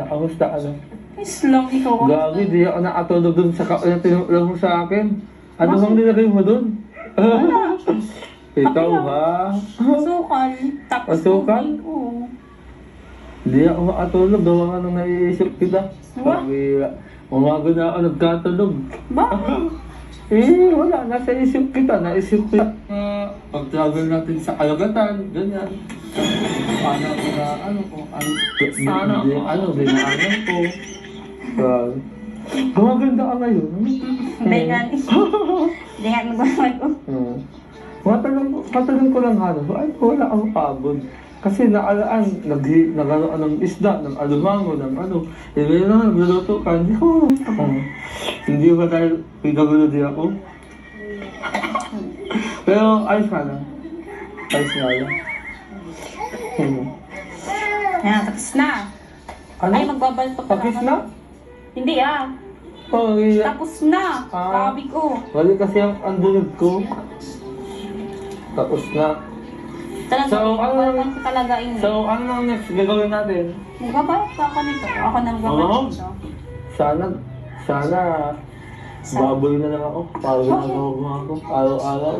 Kamusta ka na? Islam, ikaw ang Gabi, di ako nakatulog dun sa tinulog mo sa akin. Ano bang nilagay mo dun? Ikaw ba? sukal. Tapos Asukal? tubig, oo. Hindi ako makatulog. Gawa ka nang naiisip kita. What? Sabi, umaga na ako nagkatulog. Bakit? Wala. Nasa isip kita. Naisip ko pag-travel natin sa Kalagatan. Ganyan. Paano ko na, Sana dinaanan ko. Gumaganda ka ngayon. Hindi nga. Hindi nga nagmamahal ko. Matanong ko lang halos, ay wala akong pagod. Kasi naalaan, nagano ng isda, ng alumango, ng ano. Hindi na, nagluluto ka. Hindi ba dahil pinagulo din ako? Pero ayos ka na. Ayos nga lang. Yan, tapos na. Ano? Ay, magbabalto pa Tapos naman. na? Hindi ah. Oh, yeah. Tapos na. Ah. Sabi ko. Wali kasi ang dunod ko. Tapos na. Talaga, So, ano- wala ko talaga ini. So, ano nang next gagawin natin? Magbabalot pa ako nito. Ako nang magbabalot nito. Sana, baboy na lang ako. Para ginagawa mo ako, araw-araw.